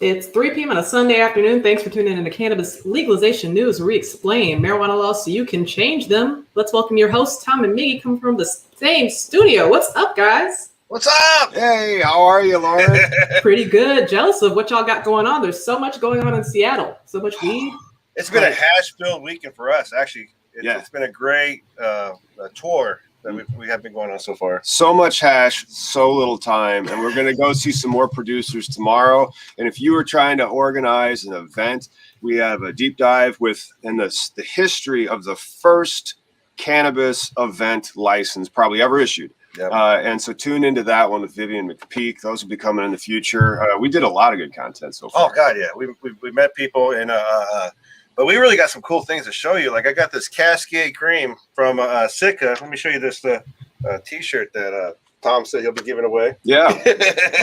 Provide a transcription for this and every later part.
It's 3 p.m. on a Sunday afternoon. Thanks for tuning in to Cannabis Legalization News, where we explain marijuana laws so you can change them. Let's welcome your hosts, Tom and Miggy, come from the same studio. What's up, guys? What's up? Hey, how are you, Lauren? Pretty good. Jealous of what y'all got going on. There's so much going on in Seattle. So much weed. It's been a hash-filled weekend for us, actually. It's been a great tour that we have been going on so far. So much hash, so little time, and we're going to go see some more producers tomorrow. And if you were trying to organize an event, we have a deep dive in the history of the first cannabis event license probably ever issued. Yep. And so tune into that one with Vivian McPeak. Those will be coming in the future. We did a lot of good content so far. Oh, God, yeah. We met people and but we really got some cool things to show you. Like I got this Cascade Cream from Sitka. Let me show you this T-shirt that Tom said he'll be giving away. Yeah.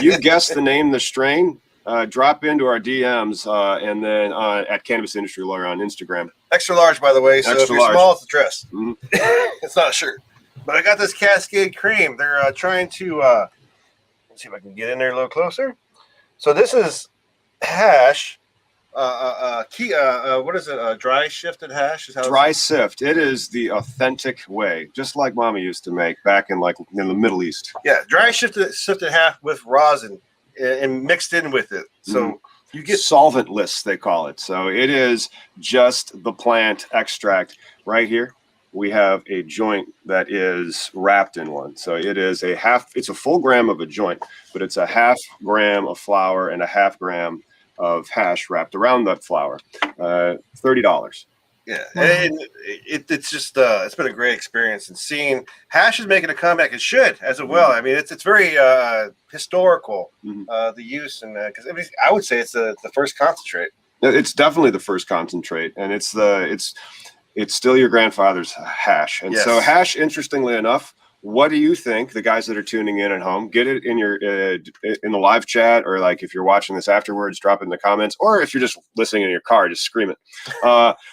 You guessed the name, the strain. Drop into our DMs and then at Cannabis Industry Lawyer on Instagram. Extra large, by the way. So if you're small, it's a dress. Mm-hmm. It's not a shirt. But I got this Cascade Cream. They're trying to let's see if I can get in there a little closer. So this is hash. What is it? Dry shifted hash? Is how dry sift. It is the authentic way, just like Mama used to make back in the Middle East. Yeah, dry sifted hash with rosin and mixed in with it. So you get solventless, they call it. So it is just the plant extract right here. We have a joint that is wrapped in one. So it is it's a full gram of a joint, but it's a half gram of flour and a half gram of hash wrapped around that flour. $30. Yeah, and it's just it's been a great experience, and seeing hash is making a comeback. It should as well. I mean, it's very historical, the use, and because I would say it's the first concentrate. It's definitely the first concentrate, and it's still your grandfather's hash. And so hash, interestingly enough, what do you think, the guys that are tuning in at home? Get it in your in the live chat, or like if you're watching this afterwards, drop it in the comments, or if you're just listening in your car, just scream it.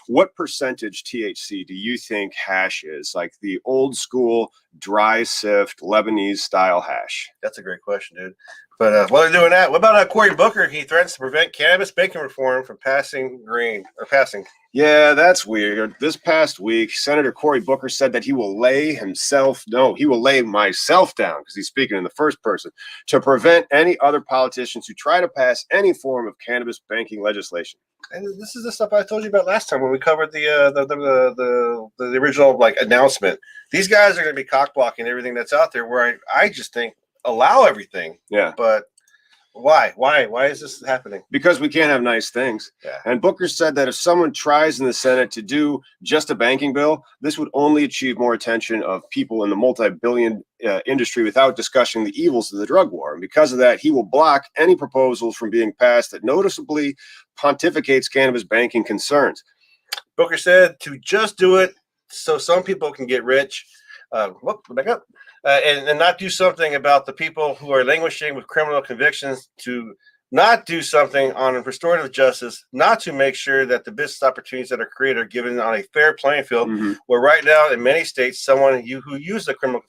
What percentage THC do you think hash is? Like the old school dry sift Lebanese style hash? That's a great question, dude. But while they're doing that, what about Cory Booker? He threatens to prevent cannabis banking reform from passing. Yeah, that's weird. This past week, Senator Cory Booker said that he will lay myself down, because he's speaking in the first person, to prevent any other politicians who try to pass any form of cannabis banking legislation. And this is the stuff I told you about last time when we covered the original announcement. These guys are going to be cock blocking everything that's out there. Where I just think allow everything. Yeah, but why is this happening? Because we can't have nice things. Yeah. And Booker said that if someone tries in the Senate to do just a banking bill, this would only achieve more attention of people in the multi-billion industry without discussing the evils of the drug war. And because of that, he will block any proposals from being passed that noticeably pontificates cannabis banking concerns. Booker said to just do it so some people can get rich. Back up. And not do something about the people who are languishing with criminal convictions, to not do something on restorative justice, not to make sure that the business opportunities that are created are given on a fair playing field, where right now in many states, someone who has a criminal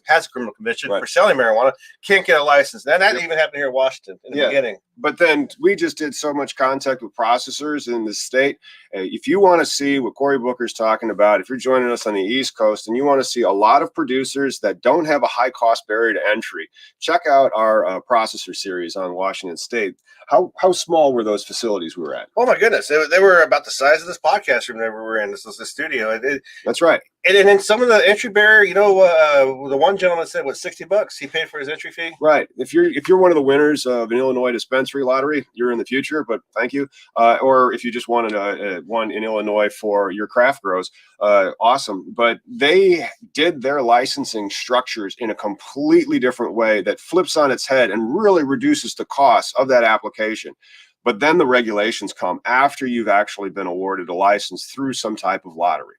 conviction for selling marijuana can't get a license. And that even happened here in Washington in the beginning. But then we just did so much contact with processors in the state. If you want to see what Cory Booker's talking about, if you're joining us on the East Coast and you want to see a lot of producers that don't have a high cost barrier to entry, check out our processor series on Washington State. How small were those facilities we were at? Oh my goodness, they were about the size of this podcast room that we were in. This was the studio. That's right. And then some of the entry barrier, the one gentleman said, $60? He paid for his entry fee. Right. If you're one of the winners of an Illinois dispensary lottery, you're in the future. But thank you. Or if you just wanted one in Illinois for your craft grows, awesome. But they did their licensing structures in a completely different way that flips on its head and really reduces the cost of that application. But then the regulations come after you've actually been awarded a license through some type of lottery.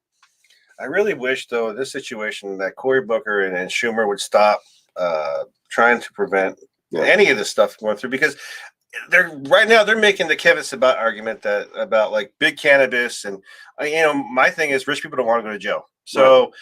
I really wish, though, in this situation that Cory Booker and Schumer would stop trying to prevent any of this stuff going through, because they're making the Kevin Sabat argument about big cannabis, and my thing is rich people don't want to go to jail. So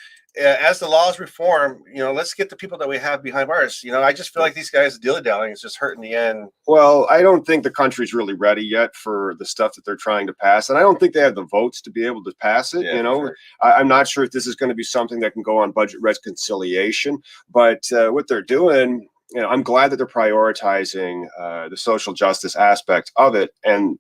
as the laws reform, let's get the people that we have behind bars. I just feel like these guys dilly-dallying is just hurting the end. Well, I don't think the country's really ready yet for the stuff that they're trying to pass. And I don't think they have the votes to be able to pass it. Sure. I'm not sure if this is going to be something that can go on budget reconciliation, but what they're doing, I'm glad that they're prioritizing the social justice aspect of it. And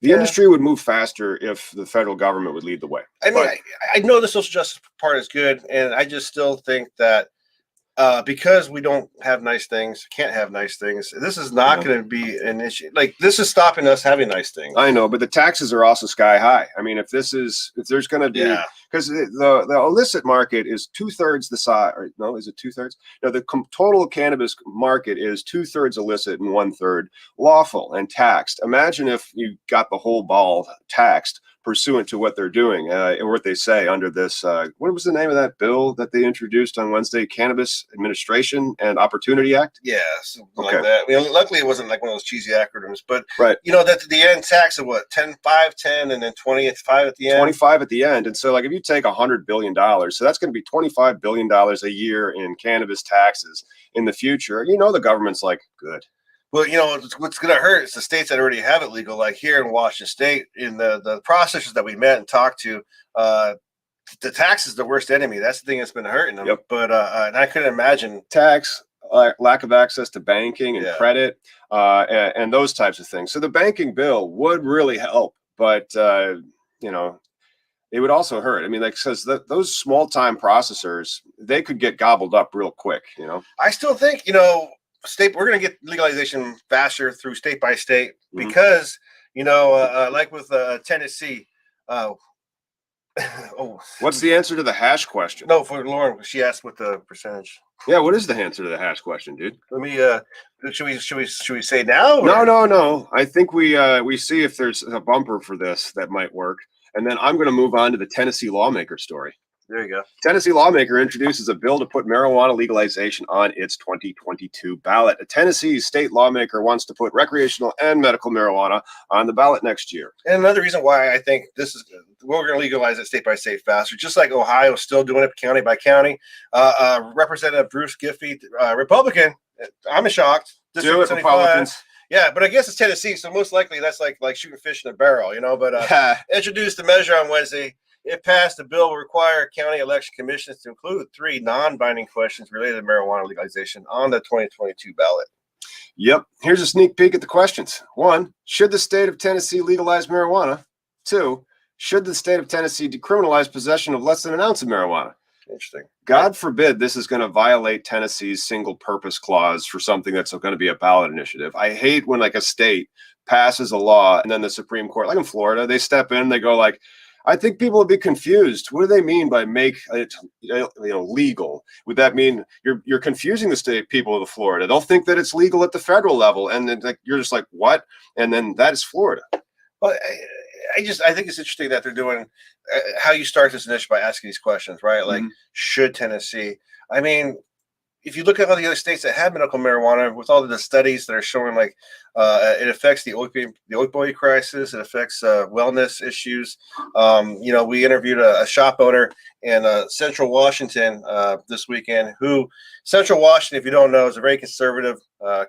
the industry would move faster if the federal government would lead the way. I mean, I know the social justice part is good, and I just still think that because we don't have nice things, can't have nice things, this is not going to be an issue. Like, this is stopping us having nice things. I know, but the taxes are also sky high. I mean, if there's going to be, because the illicit market is 2/3 the size, or no, is it 2/3? No, the total cannabis market is 2/3 illicit and 1/3 lawful and taxed. Imagine if you got the whole ball taxed pursuant to what they're doing and what they say under this. What was the name of that bill that they introduced on Wednesday? Cannabis Administration and Opportunity Act? Yeah, something like that. I mean, luckily it wasn't like one of those cheesy acronyms, but right. That's the end tax of what, 10, 5, 10, and then 25 at the end? 25 at the end. And so like if you take $100 billion, so that's going to be $25 billion a year in cannabis taxes in the future. The government's like, good. Well, what's going to hurt is the states that already have it legal, like here in Washington State, in the processors that we met and talked to, the tax is the worst enemy. That's the thing that's been hurting them. Yep. But and I couldn't imagine tax, lack of access to banking and credit, and those types of things. So the banking bill would really help, but it would also hurt. I mean, like, because those small time processors, they could get gobbled up real quick. I still think we're going to get legalization faster through state by state because like with Tennessee. What's the answer to the hash question? No, for Lauren, she asked what the percentage. Yeah, what is the answer to the hash question, dude? Let me. Should we say now? Or? No. I think we see if there's a bumper for this that might work, and then I'm going to move on to the Tennessee lawmaker story. There you go. Tennessee lawmaker introduces a bill to put marijuana legalization on its 2022 ballot. A Tennessee state lawmaker wants to put recreational and medical marijuana on the ballot next year. And another reason why I think this is we're going to legalize it state by state faster, just like Ohio is still doing it county by county. Representative Bruce Giffey, Republican. I'm shocked. Do it, Republicans. Yeah, but I guess it's Tennessee, so most likely that's like shooting fish in a barrel, But introduced the measure on Wednesday. If passed, the bill will require county election commissions to include 3 non-binding questions related to marijuana legalization on the 2022 ballot. Yep. Here's a sneak peek at the questions. 1, should the state of Tennessee legalize marijuana? 2, should the state of Tennessee decriminalize possession of less than an ounce of marijuana? Interesting. God forbid this is going to violate Tennessee's single purpose clause for something that's going to be a ballot initiative. I hate when like a state passes a law and then the Supreme Court, like in Florida, they step in, they go like, I think people will be confused. What do they mean by make it legal? Would that mean you're confusing the state people of Florida? They'll think that it's legal at the federal level, and then you're just like, what? And then that is Florida. Well, I think it's interesting that they're doing how you start this initiative by asking these questions, right? Like, should Tennessee? I mean, if you look at all the other states that have medical marijuana, with all of the studies that are showing like it affects the opioid crisis, it affects wellness issues. We interviewed a shop owner in Central Washington this weekend. Central Washington, if you don't know, is a very conservative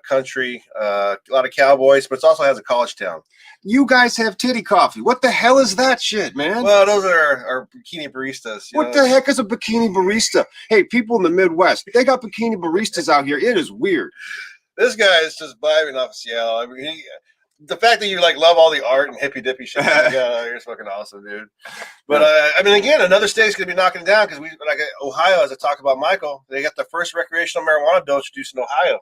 country, a lot of cowboys, but it also has a college town. You guys have titty coffee. What the hell is that shit, man? Well, those are our bikini baristas. What the heck is a bikini barista? Hey, people in the Midwest, they got bikini baristas out here. It is weird. This guy is just vibing off of Seattle. I mean, the fact that you like love all the art and hippy dippy shit, you're fucking awesome, dude. But I mean, again, another state's gonna be knocking it down because we like Ohio, as I talked about, Michael. They got the first recreational marijuana bill introduced in Ohio.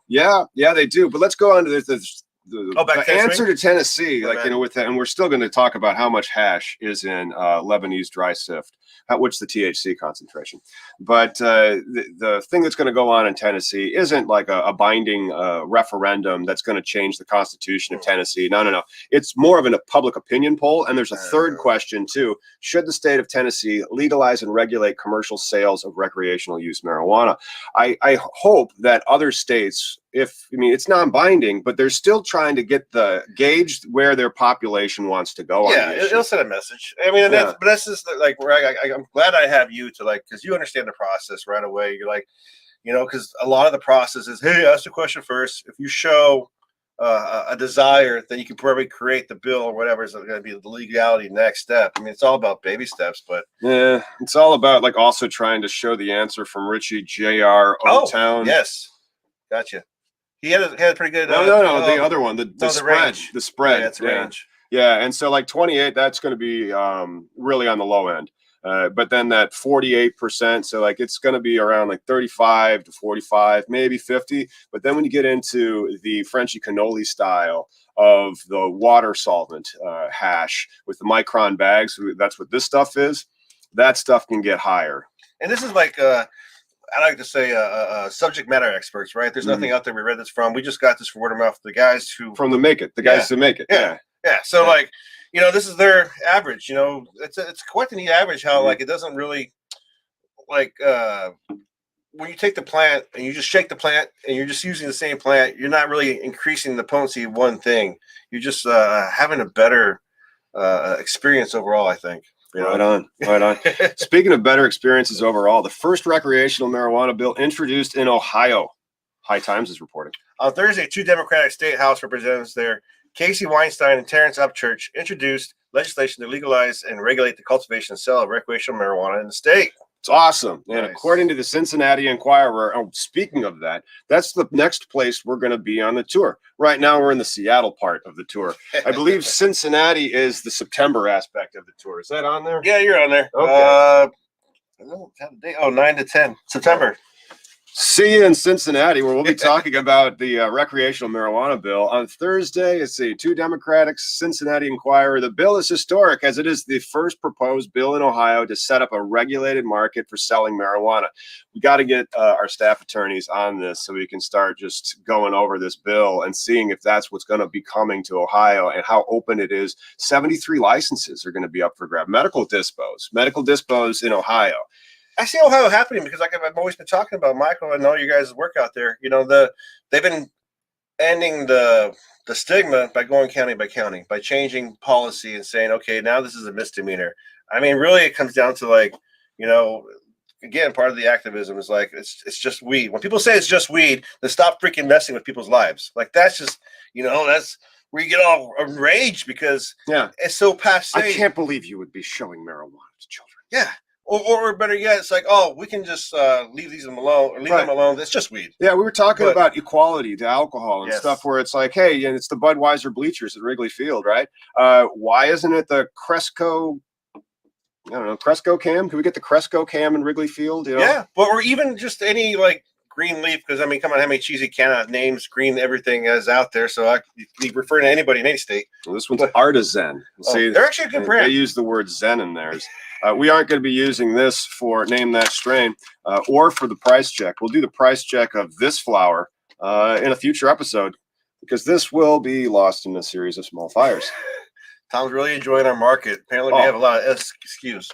Yeah, they do. But let's go on to this. The answer to Tennessee, with that, and we're still going to talk about how much hash is in Lebanese dry sift, which the THC concentration. But the thing that's going to go on in Tennessee isn't like a binding referendum that's going to change the Constitution of Tennessee. No. It's more of a public opinion poll. And there's a third question too. Should the state of Tennessee legalize and regulate commercial sales of recreational use marijuana? I hope that other states it's non-binding, but they're still trying to get the gauge where their population wants to go. Yeah, it'll send a message. I mean, but that's just like where I'm glad I have you to like, because you understand the process right away. You're like, because a lot of the process is, hey, ask the question first. If you show a desire, then you can probably create the bill or whatever is going to be the legality next step. I mean, it's all about baby steps, but yeah, it's all about like also trying to show the answer from Richie Jr. O-Town. Yes, gotcha. He had a pretty good. No, the other one, the spread, the spread. Yeah, it's range. Yeah, and so like 28, that's going to be really on the low end. But then that 48%, so like it's going to be around like 35 to 45, maybe 50. But then when you get into the Frenchy cannoli style of the water solvent hash with the micron bags, that's what this stuff is. That stuff can get higher. And this is like I like to say subject matter experts, right? There's nothing out there we read this from. We just got this from word of mouth. The guys who from the make it, the guys who make it. Yeah. So like, this is their average. It's quite the neat average. How like it doesn't really like when you take the plant and you just shake the plant and you're just using the same plant, you're not really increasing the potency of one thing. You're just having a better experience overall, I think. Right on. Speaking of better experiences overall, the first recreational marijuana bill introduced in Ohio. High Times is reporting. On Thursday, 2 Democratic State House representatives there, Casey Weinstein and Terrence Upchurch, introduced legislation to legalize and regulate the cultivation and sale of recreational marijuana in the state. It's awesome. And nice. According to the Cincinnati Enquirer, speaking of that, that's the next place we're going to be on the tour. Right now, we're in the Seattle part of the tour. I believe Cincinnati is the September aspect of the tour. Is that on there? Yeah, you're on there. Okay. I don't have the date. 9 to 10 September. See you in Cincinnati, where we'll be talking about the recreational marijuana bill. On Thursday, let's see, 2 Democratic, Cincinnati Enquirer. The bill is historic as it is the first proposed bill in Ohio to set up a regulated market for selling marijuana. We got to get our staff attorneys on this so we can start just going over this bill and seeing if that's what's going to be coming to Ohio and how open it is. 73 licenses are going to be up for grab. Medical dispos in Ohio. I see Ohio happening because like I've always been talking about, Michael, and all you guys' work out there. They've been ending the stigma by going county by county, by changing policy and saying, okay, now this is a misdemeanor. I mean, really, it comes down to like, again, part of the activism is like it's just weed. When people say it's just weed, then stop freaking messing with people's lives. Like that's just that's where you get all enraged because it's so passe. I can't believe you would be showing marijuana to children. Yeah. Or better yet, it's like, oh, we can just leave them alone, or leave them alone. It's just weed. Yeah, we were talking about equality to alcohol and stuff where it's like, hey, and it's the Budweiser bleachers at Wrigley Field, right? Why isn't it the Cresco? I don't know, Cresco cam? Can we get the Cresco cam in Wrigley Field? Yeah, or even just any like green leaf, because I mean, come on, how many cheesy names green everything is out there? So I can refer to anybody in any state. Well, this one's Artisan. See, they're actually a good brand. They use the word Zen in theirs. We aren't going to be using this for Name That Strain or for the price check. We'll do the price check of this flower in a future episode because this will be lost in a series of small fires. Tom's really enjoying our market. Apparently, we have a lot of SKUs.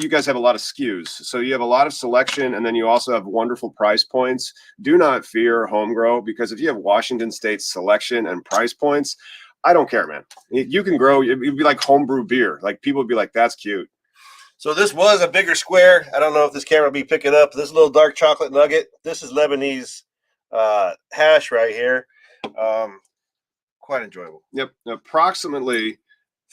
You guys have a lot of SKUs. So you have a lot of selection, and then you also have wonderful price points. Do not fear home grow, because if you have Washington State's selection and price points, I don't care, man. You can grow. It'd be like homebrew beer. Like people would be like, that's cute. So this was a bigger square. I don't know if this camera will be picking up. This little dark chocolate nugget. This is Lebanese hash right here. Quite enjoyable. Yep. Approximately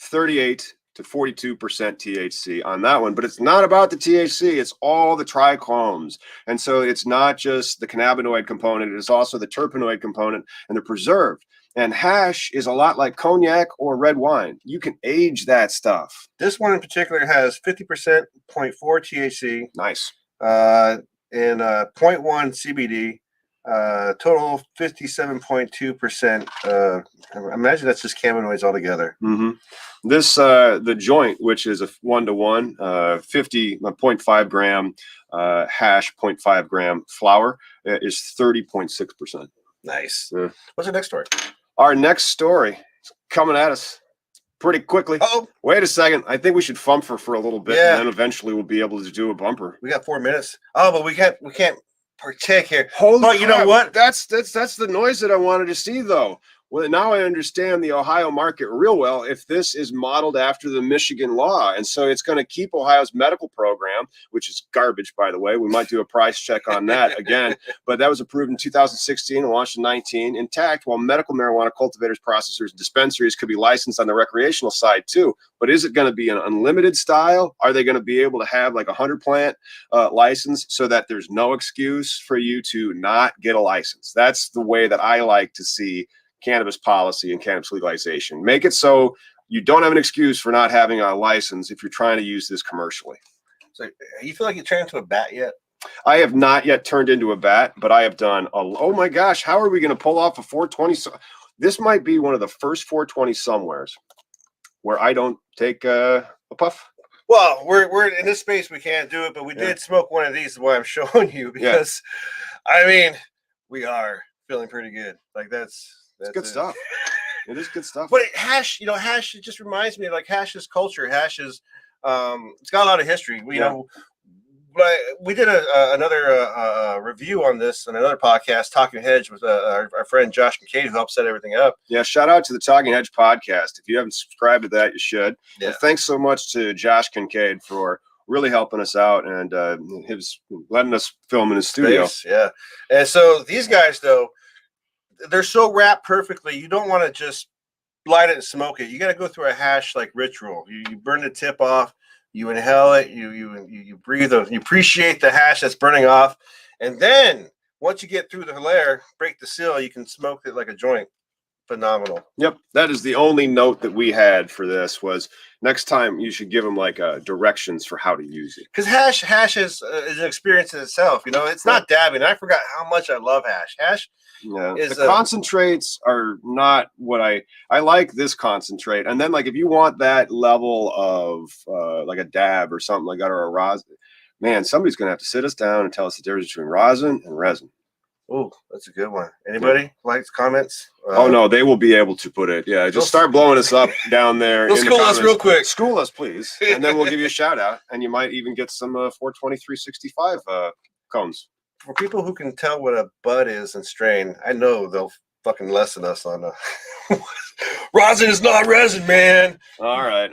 38 to 42% THC on that one, but it's not about the THC. It's all the trichomes. And so it's not just the cannabinoid component. It's also the terpenoid component, and they're preserved. And hash is a lot like cognac or red wine. You can age that stuff. This one in particular has 50.4 THC. Nice. And 0.1 CBD. Total 57.2%. I imagine that's just cannabinoids altogether. Mm-hmm. This the joint, which is a 1-to-1, 50.5 gram hash, 0.5 gram flower, is 30.6%. Nice. What's the next story? Our next story is coming at us pretty quickly. Oh, wait a second. I think we should fumfer for a little bit, and then eventually we'll be able to do a bumper. We got 4 minutes. Oh, but we can't partake here. Holy but you know crap, what? That's the noise that I wanted to see, though. Well, now I understand the Ohio market real well. If this is modeled after the Michigan law, and so it's going to keep Ohio's medical program, which is garbage, by the way. We might do a price check on that again, but that was approved in 2016 and launched in 19, intact. While medical marijuana cultivators, processors, and dispensaries could be licensed on the recreational side too. But is it going to be an unlimited style? Are they going to be able to have like a 100-plant license so that there's no excuse for you to not get a license? That's the way that I like to see cannabis policy and cannabis legalization. Make it so you don't have an excuse for not having a license if you're trying to use this commercially. So you feel like you turned into a bat yet? I have not yet turned into a bat, but I have done oh my gosh, how are we going to pull off a 420? This might be one of the first 420 somewheres where I don't take a puff. Well, we're in this space, we can't do it, but we did smoke one of these, is why I'm showing you, because I mean, we are feeling pretty good. Like that's good stuff. It is good stuff. But hash, hash, it just reminds me of like hash's culture. Hash is, it's got a lot of history. You know, but we did another review on this in another podcast, Talking Hedge, with our friend Josh Kincaid, who helped set everything up. Yeah, shout out to the Talking Hedge podcast. If you haven't subscribed to that, you should. Yeah. And thanks so much to Josh Kincaid for really helping us out and his letting us film in his studio. Yeah. And so these guys, though, they're so wrapped perfectly. You don't want to just light it and smoke it. You got to go through a hash like ritual. You burn the tip off, you inhale it, you breathe, you appreciate the hash that's burning off, and then once you get through the layer, break the seal, you can smoke it like a joint. Phenomenal. Yep, that is the only note that we had for this was next time you should give them like directions for how to use it. Because hash is an experience in itself. It's not dabbing. I forgot how much I love hash. Hash. Yeah, the concentrates are not what I like. This concentrate, and then like if you want that level of like a dab or something like that, or a rosin, man, somebody's gonna have to sit us down and tell us the difference between rosin and resin. Oh, that's a good one. Anybody likes comments? Oh no, they will be able to put it. Yeah, just start blowing us up down there. Go school us real quick. School us, please, and then we'll give you a shout out, and you might even get some 42365 cones. For people who can tell what a bud is and strain, I know they'll fucking lesson us on rosin is not resin, man. All right.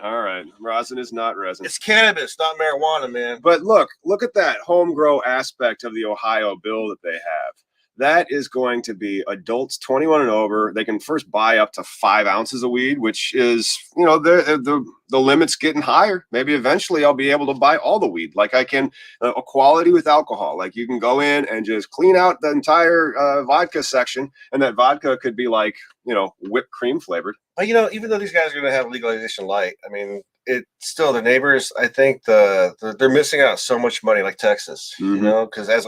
Rosin is not resin. It's cannabis, not marijuana, man. But look at that home grow aspect of the Ohio bill that they have. That is going to be adults 21 and over. They can first buy up to 5 ounces of weed, which is, the limit's getting higher. Maybe eventually I'll be able to buy all the weed. Like I can, a quality with alcohol. Like you can go in and just clean out the entire vodka section, and that vodka could be like, whipped cream flavored. But even though these guys are going to have legalization light, I mean, it's still the neighbors. I think they're missing out so much money, like Texas. Because as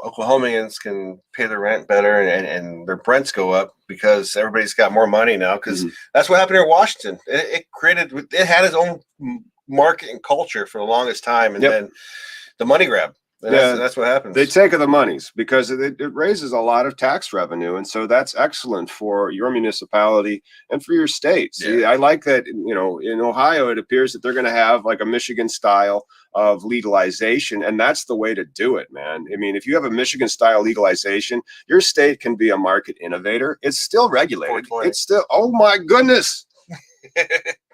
Oklahomans can pay their rent better and their rents go up because everybody's got more money now, because that's what happened here in Washington. It had its own market and culture for the longest time, and then the money grab. And that's what happens. They take the monies because it raises a lot of tax revenue, and so that's excellent for your municipality and for your state. See, I like that. In Ohio, it appears that they're going to have like a Michigan style of legalization, and that's the way to do it, man. I mean, if you have a Michigan style legalization, your state can be a market innovator. It's still regulated. It's still, oh my goodness.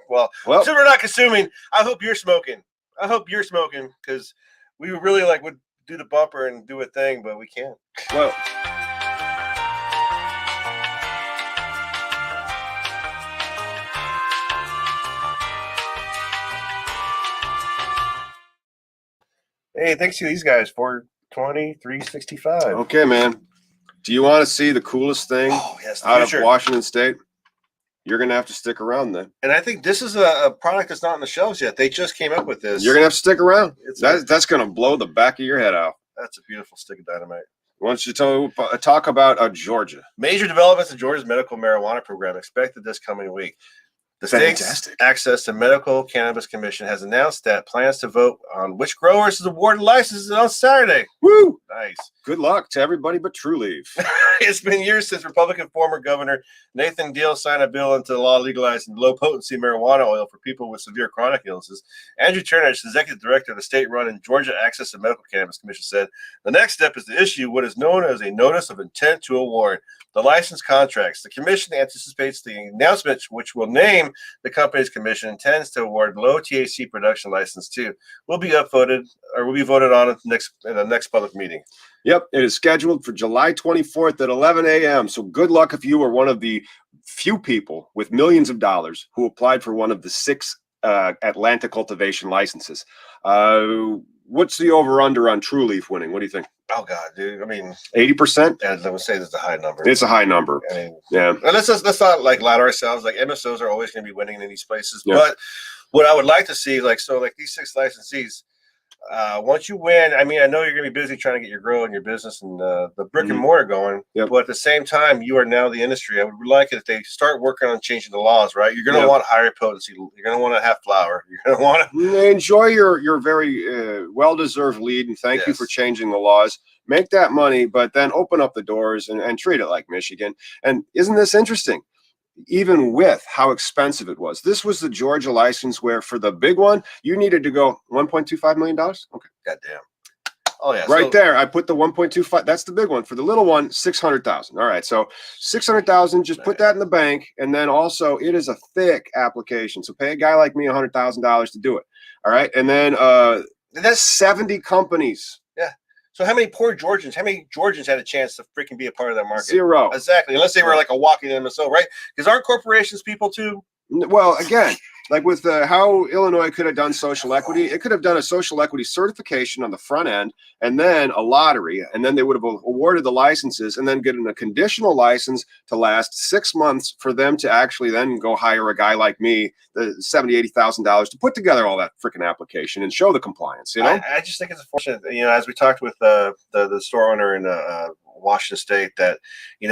well, so we're not consuming. I hope you're smoking. Because we really would do the bumper and do a thing, but we can't. Well, hey, thanks to these guys, 42365. Okay, man. Do you want to see the coolest thing out of Washington State? You're going to have to stick around then. And I think this is a product that's not on the shelves yet. They just came up with this. You're going to have to stick around. That's going to blow the back of your head out. That's a beautiful stick of dynamite. Why don't you talk about Georgia? Major developments in Georgia's medical marijuana program expected this coming week. The state's Access to Medical Cannabis Commission has announced that plans to vote on which growers is awarded licenses on Saturday. Woo! Nice. Good luck to everybody but True Leaf. It's been years since Republican former Governor Nathan Deal signed a bill into law legalizing low-potency marijuana oil for people with severe chronic illnesses. Andrew Turnage, executive director of the state-run and Georgia Access to Medical Cannabis Commission, said, the next step is to issue what is known as a notice of intent to award the license contracts. The commission anticipates the announcement, which will name the company's commission, intends to award low THC production license to, will be voted on at the next public meeting. Yep, it is scheduled for July 24th at 11 a.m. So good luck if you are one of the few people with millions of dollars who applied for one of the 6 Atlanta cultivation licenses. What's the over-under on True Leaf winning? What do you think? Oh, God, dude. I mean, 80%? I would say that's a high number. It's a high number. I mean, yeah. And let's not like lie to ourselves. Like MSOs are always going to be winning in these places. Yeah. But what I would like to see, like these 6 licensees, once you win, I mean, I know you're going to be busy trying to get your grow and your business and the brick and mortar going, but at the same time, you are now the industry. I would like it if they start working on changing the laws, right? You're going to want higher potency. You're going to want to have flower. You're going to want to enjoy your very well-deserved lead, and thank you for changing the laws. Make that money, but then open up the doors and treat it like Michigan. And isn't this interesting? Even with how expensive it was. This was the Georgia license where for the big one, you needed to go $1.25 million. Okay. Goddamn. Oh, yeah. Right there. I put the 1.25. That's the big one. For the little one, 600,000. All right. So 600,000, just put that in the bank. And then also it is a thick application. So pay a guy like me $100,000 to do it. All right. And then that's 70 companies. Yeah. So how many Georgians had a chance to freaking be a part of that market? 0. Exactly. Unless they were like a walking MSO, right? Because aren't corporations people too? Well, again, like with how Illinois could have done social equity, it could have done a social equity certification on the front end and then a lottery, and then they would have awarded the licenses and then getting a conditional license to last 6 months for them to actually then go hire a guy like me, the $70,000, $80,000 to put together all that freaking application and show the compliance. You know, I just think it's unfortunate. You know, as we talked with the store owner in Washington State, that he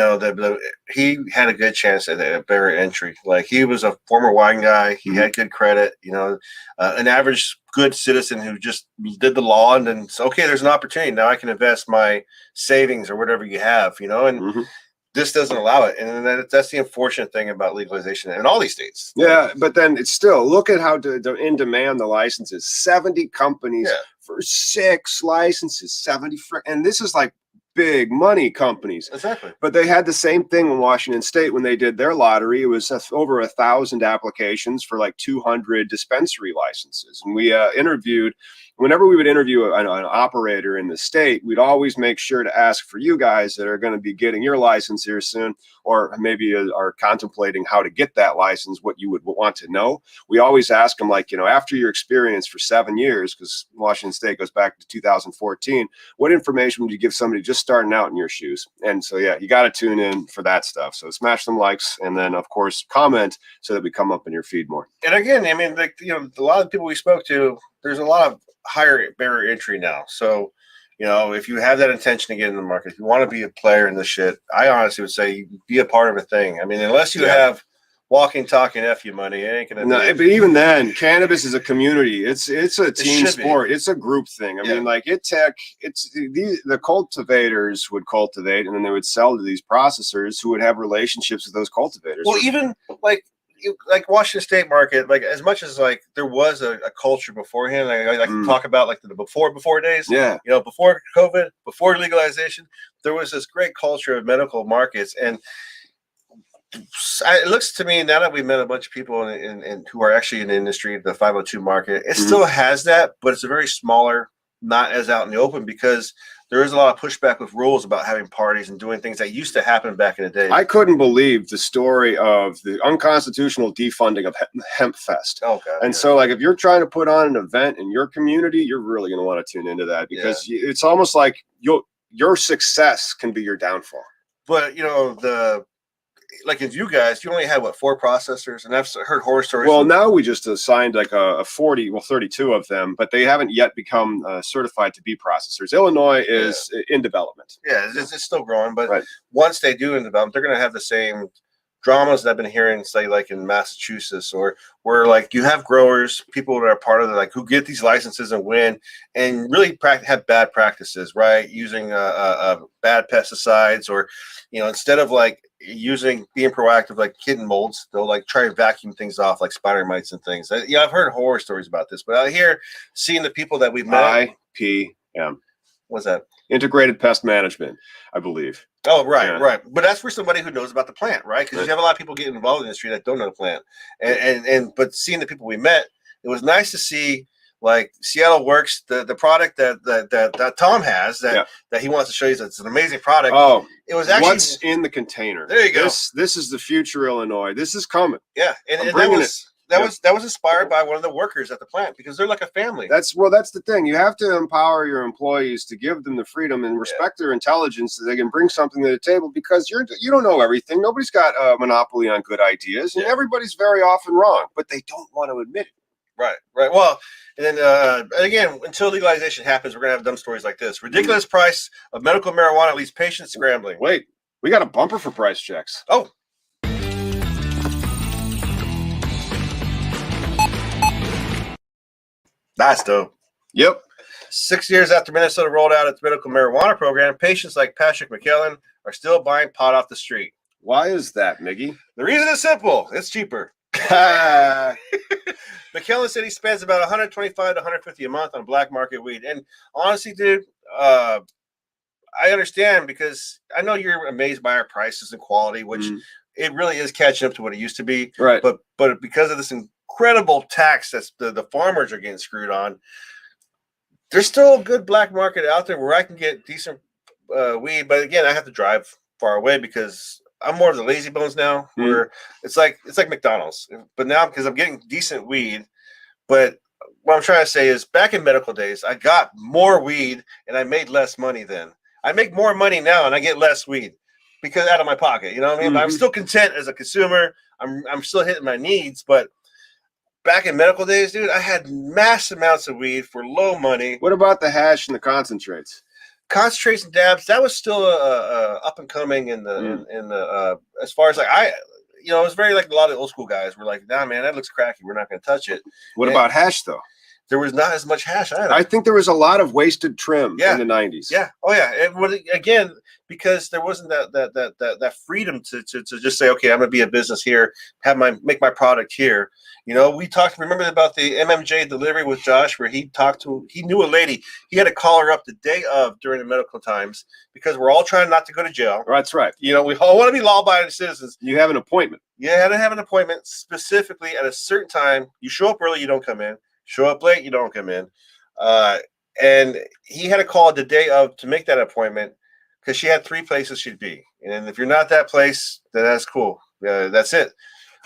had a good chance at a better entry. Like he was a former wine guy, he had good credit. You know, an average good citizen who just did the law and then said, okay, there's an opportunity now. I can invest my savings or whatever you have. You know, and this doesn't allow it, and that's the unfortunate thing about legalization in all these states. Yeah, but then it's still look at how in demand the licenses. 70 companies for 6 licenses. 70 and this is like big money companies. Exactly. But they had the same thing in Washington State when they did their lottery. It was over 1,000 applications for like 200 dispensary licenses. And we whenever we would interview an operator in the state, we'd always make sure to ask for you guys that are going to be getting your license here soon, or maybe are contemplating how to get that license, what you would want to know. We always ask them, like, after your experience for 7 years, because Washington State goes back to 2014, what information would you give somebody just starting out in your shoes? And so, yeah, you got to tune in for that stuff. So smash some likes, and then, of course, comment so that we come up in your feed more. And again, I mean, like, a lot of people we spoke to, there's a lot of higher barrier entry now. So, if you have that intention to get in the market, if you want to be a player in this shit, I honestly would say be a part of a thing. I mean, unless you have walking, talking, F you money, it ain't gonna. No, but even then, cannabis is a community. It's a team sport. It's a group thing. I mean, like the cultivators would cultivate, and then they would sell to these processors who would have relationships with those cultivators. Well, even like Washington State market, like as much as like there was a culture beforehand, I can talk about like the before days. Yeah. Before COVID, before legalization, there was this great culture of medical markets, and it looks to me now that we met a bunch of people in who are actually in the industry, the 502 market, it still has that, but it's a very smaller, not as out in the open, because there is a lot of pushback with rules about having parties and doing things that used to happen back in the day. I couldn't believe the story of the unconstitutional defunding of Hemp Fest. Oh, God. And so, like, if you're trying to put on an event in your community, you're really going to want to tune into that, because it's almost like your success can be your downfall. But, like if you only had 4 processors, and I've heard horror stories. Well, now we just assigned like a 32 of them, but they haven't yet become certified to be processors. Illinois is in development. Yeah, it's still growing, but once they do in development, they're going to have the same dramas that I've been hearing, say like in Massachusetts, or where like you have growers, people that are part of the like who get these licenses and win, and really have bad practices, right? Using bad pesticides, or instead of like being proactive, like kitten molds, they'll like try and vacuum things off, like spider mites and things. I've heard horror stories about this, but out here, seeing the people that we've met. IPM. What's that? Integrated Pest Management, I believe. Oh, right, Yeah. right. But that's for somebody who knows about the plant, right? Because you have a lot of people getting involved in the industry that don't know the plant. But seeing the people we met, it was nice to see like Seattle Works, the product that Tom has that he wants to show you. It's an amazing product. Oh, it was actually what's in the container. There you go. This is the future Illinois. This is coming. Yeah, and that was inspired by one of the workers at the plant, because they're like a family. That's the thing. You have to empower your employees to give them the freedom and respect their intelligence so they can bring something to the table, because you don't know everything. Nobody's got a monopoly on good ideas, and everybody's very often wrong, but they don't want to admit it. Right. Well, and then again, until legalization happens, we're gonna have dumb stories like this. Ridiculous price of medical marijuana leaves patients scrambling. Wait, we got a bumper for price checks. Oh. That's dope. Yep. 6 years after Minnesota rolled out its medical marijuana program, patients like Patrick McKellen are still buying pot off the street. Why is that, Miggy? The reason is simple. It's cheaper. McKellen said he spends about $125 to $150 a month on black market weed. And honestly, dude, I understand, because I know you're amazed by our prices and quality, which it really is catching up to what it used to be. Right. But because of this incredible tax that the farmers are getting screwed on, there's still a good black market out there where I can get decent weed. But again, I have to drive far away because I'm more of the lazy bones now, where it's like McDonald's. But now, because I'm getting decent weed, but what I'm trying to say is, back in medical days, I got more weed and I made less money then. I make more money now and I get less weed because out of my pocket. You know what I mean? But I'm still content as a consumer. I'm still hitting my needs. But back in medical days, dude, I had mass amounts of weed for low money. What about the hash and the concentrates? Concentrates and dabs, that was still up and coming in the as far as like it was very like a lot of old school guys were like, nah, man, that looks cracky. We're not going to touch it. What about hash though? There was not as much hash either. I think there was a lot of wasted trim in the 90s. Yeah. Oh yeah. And again, because there wasn't that freedom to just say, okay, I'm going to be a business here, make my product here. We talked. Remember about the MMJ delivery with Josh, where he knew a lady. He had to call her up the day of during the medical times, because we're all trying not to go to jail. That's right. We all want to be law-abiding citizens. You have an appointment. You had to have an appointment specifically at a certain time. You show up early, you don't come in. Show up late, you don't come in. And he had to call the day of to make that appointment, because she had 3 places she'd be. And if you're not that place, then that's cool. That's it.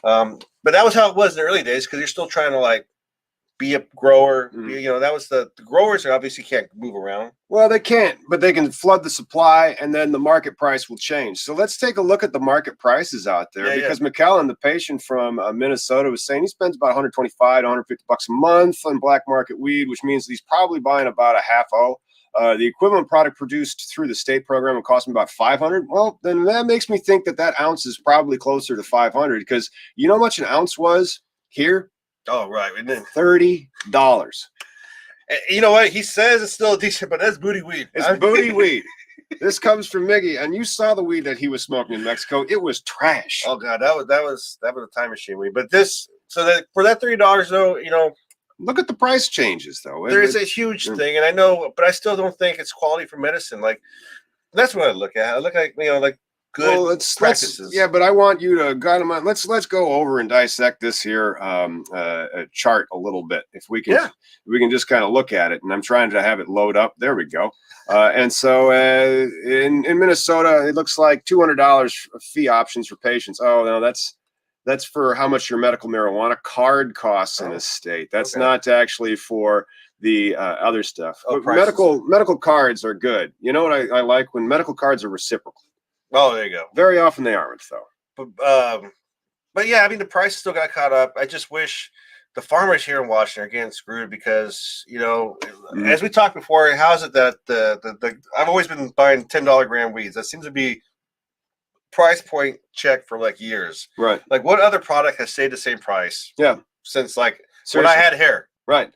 But that was how it was in the early days, because you're still trying to like be a grower. That was the growers obviously can't move around. Well, they can't, but they can flood the supply, and then the market price will change. So let's take a look at the market prices out there, because McKellen, the patient from Minnesota, was saying he spends about $125 to $150 a month on black market weed, which means he's probably buying about a half O. The equivalent product produced through the state program would cost him about $500. Well, then that makes me think that ounce is probably closer to $500, because you know how much an ounce was here? Oh, right. $30. You know what? He says it's still decent, but that's booty weed. It's booty weed. This comes from Miggy, and you saw the weed that he was smoking in Mexico. It was trash. Oh God, that was a time machine weed. But for that $30 though, look at the price changes though. There is a huge thing, and I know, but I still don't think it's quality for medicine. Like, that's what I look at. I look at like good practices. But I want you to guide them on. Let's go over and dissect this here chart a little bit, if we can. We can just kind of look at it, and I'm trying to have it load up. There we go. And so in Minnesota, it looks like $200 fee options for patients. Oh no, that's for how much your medical marijuana card costs in this state. That's not actually for the other stuff. Medical cards are good. You know what I like? When medical cards are reciprocal. Oh, there you go. Very often they aren't, though. But yeah, I mean, the price still got caught up. I just wish the farmers here in Washington are getting screwed, because as we talked before, how is it that the I've always been buying $10 gram weeds? That seems to be price point check for like years. Right. Like what other product has stayed the same price? Yeah. Since like Seriously. when I had hair. Right.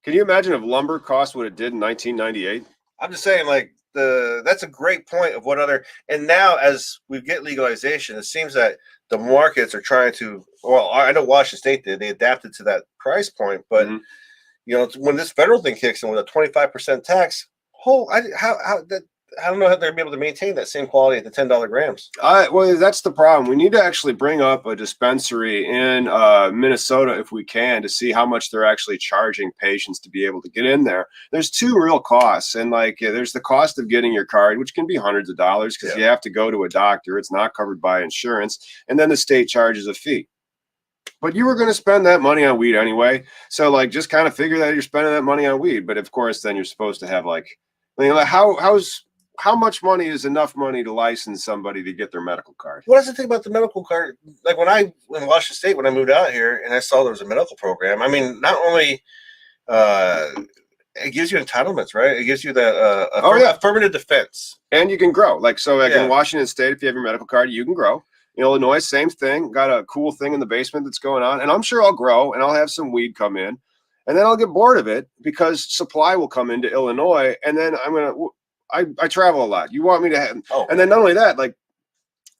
Can you imagine if lumber cost what it did in 1998? I'm just saying, like that's a great point of what other. And now, as we get legalization, it seems that the markets are trying to. Well, I know Washington State did; they adapted to that price point. But you know, when this federal thing kicks in with a 25% tax, I don't know how they're gonna be able to maintain that same quality at the $10 grams. Well, that's the problem. We need to actually bring up a dispensary in Minnesota if we can to see how much they're actually charging patients to be able to get in there. There's two real costs, and like there's the cost of getting your card, which can be hundreds of dollars because you have to go to a doctor. It's not covered by insurance, and then the state charges a fee. But you were going to spend that money on weed anyway, so like just kind of figure that you're spending that money on weed. But of course, then you're supposed to have like, I mean, how much money is enough money to license somebody to get their medical card? What does it think about the medical card? Like when I in Washington State, when I moved out here and I saw there was a medical program. I mean, not only it gives you entitlements, right? It gives you that affirmative defense, and you can grow. Like so, like in Washington State, if you have your medical card, you can grow. In Illinois, same thing. Got a cool thing in the basement that's going on, and I'm sure I'll grow and I'll have some weed come in, and then I'll get bored of it because supply will come into Illinois, and then I travel a lot. You want me to have, and then not only that, like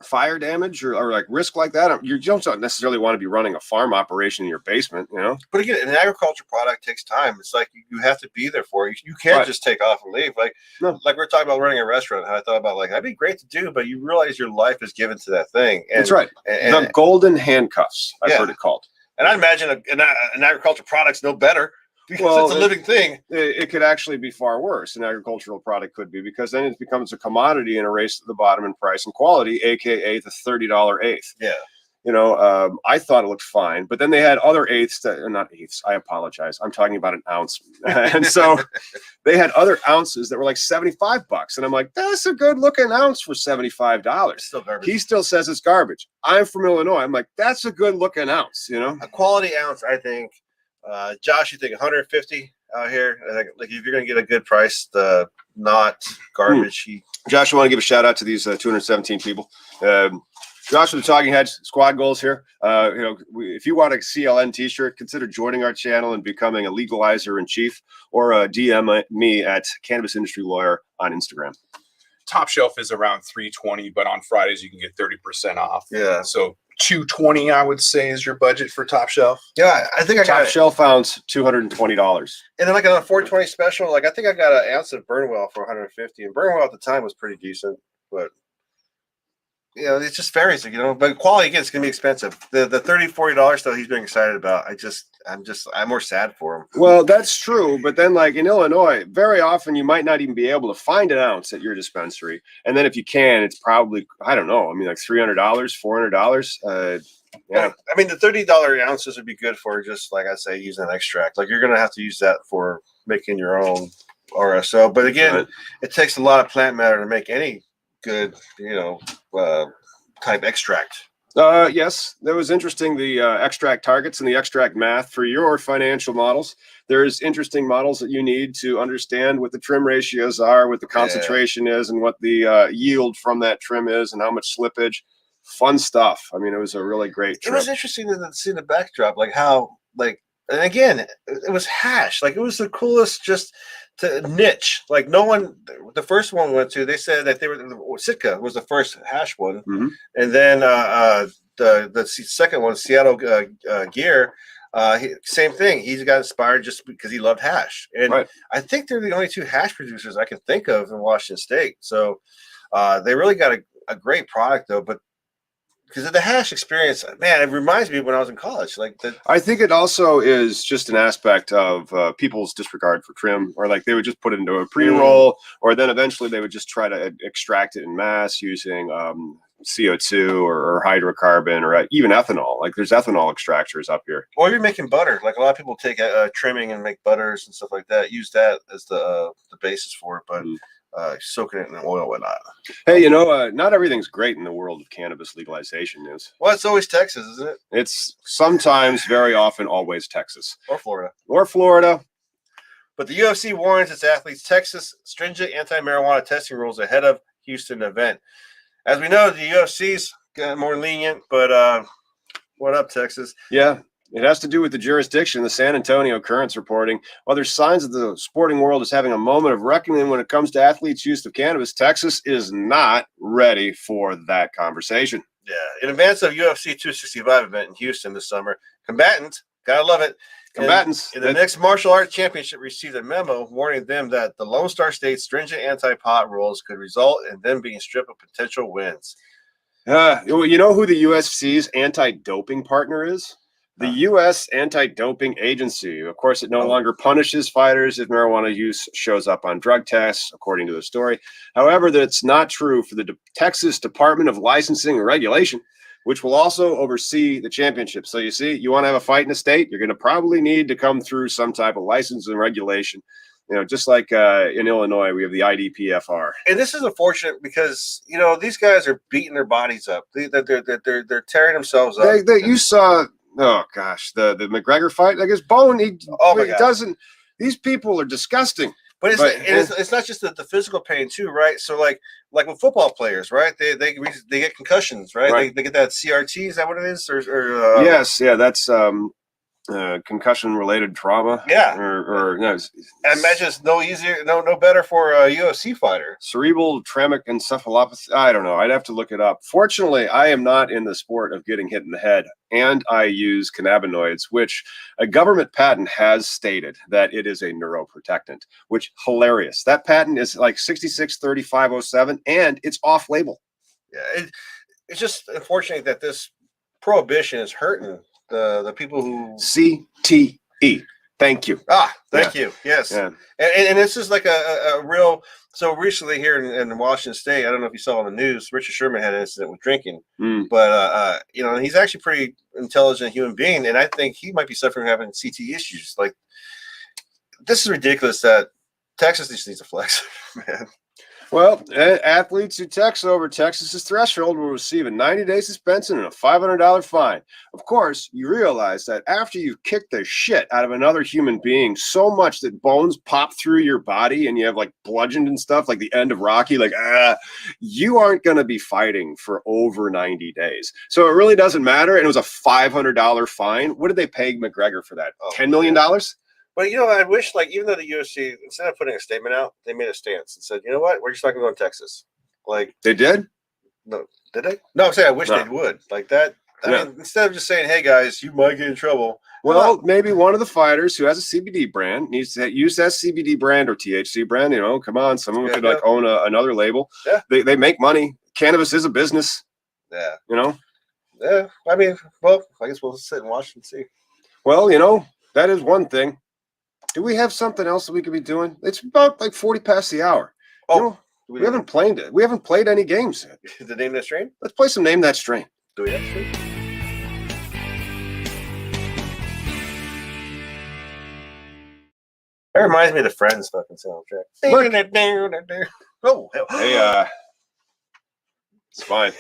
fire damage or like risk like that, you don't necessarily want to be running a farm operation in your basement, you know? But again, an agriculture product takes time. It's like you have to be there for it. You can't just take off and leave. Like we're talking about running a restaurant. How I thought about like, that'd be great to do, but you realize your life is given to that thing. And, that's right. And the golden handcuffs, I've heard it called. And I imagine an agriculture product's no better. Because it's a living thing. It could actually be far worse. An agricultural product could be, because then it becomes a commodity in a race to the bottom in price and quality, aka the $30 eighth. Yeah. You know, I thought it looked fine, but then they had other eighths not eighths. I apologize. I'm talking about an ounce. And so they had other ounces that were like $75. And I'm like, that's a good looking ounce for $75. Still garbage. He still says it's garbage. I'm from Illinois. I'm like, that's a good looking ounce, you know? A quality ounce, I think. Josh, you think 150 out here? Like if you're going to get a good price, not garbage. Josh, I want to give a shout out to these 217 people. Josh with the Talking Heads squad goals here. If you want a CLN t-shirt, consider joining our channel and becoming a legalizer in chief, or DM me at Cannabis Industry Lawyer on Instagram. Top shelf is around $320, but on Fridays you can get 30% off. Yeah. So $220, I would say, is your budget for top shelf. Yeah, I think I got top shelf ounce $220. And then like on a 420 special, like I think I got an ounce of Burnwell for 150, and Burnwell at the time was pretty decent, but you know, it just varies, you know. But quality, again, it's gonna be expensive. The $30-$40 though, he's being excited about. I'm more sad for him. Well, that's true, but then like in Illinois, very often you might not even be able to find an ounce at your dispensary, and then if you can, it's probably, I don't know, I mean, like $300, $400. Yeah, I mean, the $30 ounces would be good for, just like I say, using an extract. Like you're gonna have to use that for making your own RSO. But again, it takes a lot of plant matter to make any good, type extract. Yes, that was interesting. The extract targets and the extract math for your financial models. There's interesting models that you need to understand what the trim ratios are, what the concentration is, and what the yield from that trim is, and how much slippage. Fun stuff. I mean, it was a really great trip. It was interesting to see the backdrop, like how, like, and again, it was hash. Like it was the coolest, just to niche. Like no one, the first one we went to, they said that they were, Sitka was the first hash one, and then the second one, Seattle Gear, same thing. He got inspired just because he loved hash, and I think they're the only two hash producers I can think of in Washington State. So they really got a great product though, but. Because of the hash experience, man, it reminds me of when I was in college. I think it also is just an aspect of people's disregard for trim, or like they would just put it into a pre-roll, or then eventually they would just try to extract it in mass using CO2 or hydrocarbon or even ethanol. Like there's ethanol extractors up here. Or you're making butter. Like a lot of people take trimming and make butters and stuff like that. Use that as the basis for it, but. Soaking it in oil and whatnot. Hey, not everything's great in the world of cannabis legalization news. Well, it's always Texas, isn't it? It's sometimes, very often, always Texas. Or Florida. But the UFC warns its athletes Texas stringent anti-marijuana testing rules ahead of Houston event. As we know, the UFC's got more lenient, but what up, Texas? Yeah, it has to do with the jurisdiction. The San Antonio Current's reporting, while there's signs that the sporting world is having a moment of reckoning when it comes to athletes' use of cannabis, Texas is not ready for that conversation. Yeah, in advance of UFC 265 event in Houston this summer, combatants, gotta love it, Combatants in the Mixed Martial Arts Championship received a memo warning them that the Lone Star State's stringent anti-pot rules could result in them being stripped of potential wins. You know who the UFC's anti-doping partner is? The U.S. Anti-Doping Agency. Of course, it no longer punishes fighters if marijuana use shows up on drug tests, according to the story. However, that's not true for the Texas Department of Licensing and Regulation, which will also oversee the championship. So you see, you want to have a fight in a state, you're going to probably need to come through some type of license and regulation. You know, just like in Illinois, we have the IDPFR. And this is unfortunate because, you know, these guys are beating their bodies up. They're tearing themselves up. You saw, oh gosh, the McGregor fight. I guess Bone, he doesn't. These people are disgusting. But it's not just the physical pain too, right? So like with football players, right? They get concussions, right? They get that CRT. Is that what it is? Or yes, yeah, that's concussion-related trauma. Yeah, or no. I imagine it's no easier, no better for a UFC fighter. Cerebral traumatic encephalopathy. I don't know. I'd have to look it up. Fortunately, I am not in the sport of getting hit in the head, and I use cannabinoids, which a government patent has stated that it is a neuroprotectant. Which hilarious. That patent is like 663507, and it's off-label. Yeah, it's just unfortunate that this prohibition is hurting the people who CTE. Thank you. Thank you. Yes. Yeah. And this is like a real. So recently here in Washington State, I don't know if you saw on the news, Richard Sherman had an incident with drinking, but you know, he's actually a pretty intelligent human being, and I think he might be suffering from having CTE issues. Like, this is ridiculous that Texas just needs to flex, man. Well, athletes who text over Texas's threshold will receive a 90-day suspension and a $500 fine. Of course, you realize that after you've kicked the shit out of another human being so much that bones pop through your body and you have like bludgeoned and stuff, like the end of Rocky, like, you aren't going to be fighting for over 90 days. So it really doesn't matter. And it was a $500 fine. What did they pay McGregor for that? $10 million? But, you know, I wish, like, even though the UFC, instead of putting a statement out, they made a stance and said, you know what, we're just not going to go to Texas. Like, they did? No, did they? No, I'm saying I wish they would. Like that. I mean, instead of just saying, hey, guys, you might get in trouble. Well, maybe one of the fighters who has a CBD brand needs to use that CBD brand or THC brand. You know, come on. Someone could like own another label. Yeah. They make money. Cannabis is a business. Yeah. You know? Yeah. I mean, well, I guess we'll sit and watch and see. Well, you know, that is one thing. Do we have something else that we could be doing? It's about like 40 past the hour. Oh, you know, we haven't played it. We haven't played any games yet. The Name That Strain? Let's play some Name That Strain. Do we have a strain? That reminds me of the Friends fucking soundtrack. Oh, hey, it's fine.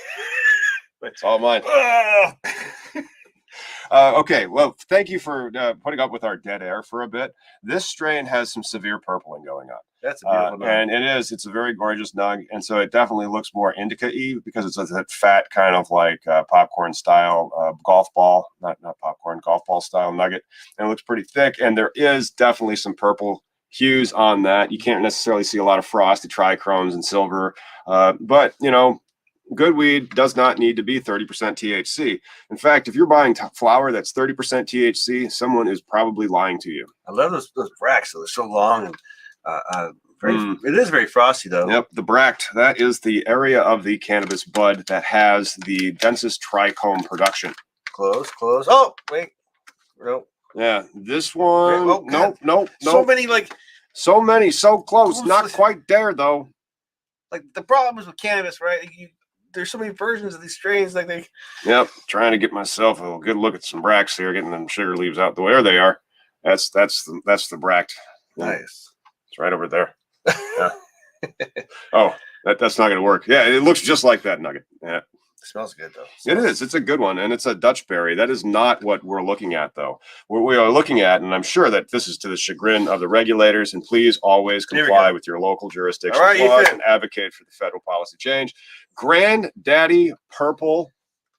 It's all mine. Okay, well, thank you for putting up with our dead air for a bit. This strain has some severe purpling going on. That's a beautiful nug. And it's a very gorgeous nug. And so it definitely looks more indica-y because it's that fat kind of like popcorn style golf ball, not popcorn, golf ball style nugget. And it looks pretty thick. And there is definitely some purple hues on that. You can't necessarily see a lot of frosted trichromes and silver. But, you know, good weed does not need to be 30% THC. In fact, if you're buying flower that's 30% THC, someone is probably lying to you. I love those bracts. They're so long and it is very frosty, though. Yep, the bract. That is the area of the cannabis bud that has the densest trichome production. Close. Oh, wait. Nope. Yeah, this one. Nope. So many, so close. Not quite there, though. Like, the problem is with cannabis, right? There's so many versions of these strains. Yep, trying to get myself a good look at some bracts here, getting them sugar leaves out the way. There they are. That's the bract. Nice. It's right over there. Yeah. Oh, that's not going to work. Yeah, it looks just like that nugget. Yeah. It smells good, though. It is. It's a good one, and it's a Dutch berry. That is not what we're looking at, though. What we are looking at, and I'm sure that this is to the chagrin of the regulators, and please always comply with your local jurisdiction laws and advocate for the federal policy change. Granddaddy Purple,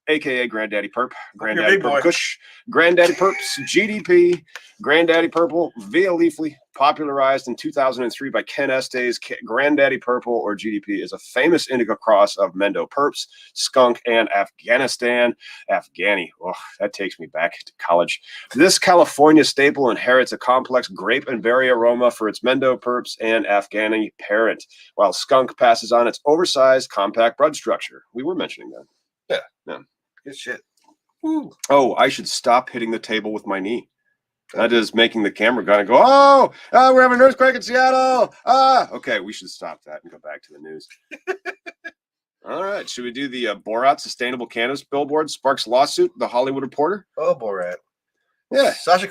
aka Granddaddy Perp, Granddaddy big boy. Perp Kush, Granddaddy Perps, GDP, Granddaddy Purple, via Leafly, popularized in 2003 by Ken Estes. Granddaddy Purple, or GDP, is a famous indica cross of Mendo Perps, skunk, and Afghanistan. Afghani, oh, that takes me back to college. This California staple inherits a complex grape and berry aroma for its Mendo Perps and Afghani parent, while skunk passes on its oversized, compact bud structure. We were mentioning that. Yeah. Good shit. Ooh. Oh, I should stop hitting the table with my knee. That is making the camera guy go, oh, we're having an earthquake in Seattle. Okay, we should stop that and go back to the news. All right, should we do the Borat sustainable cannabis billboard sparks lawsuit, the Hollywood Reporter? Oh, Borat. Yeah. Sacha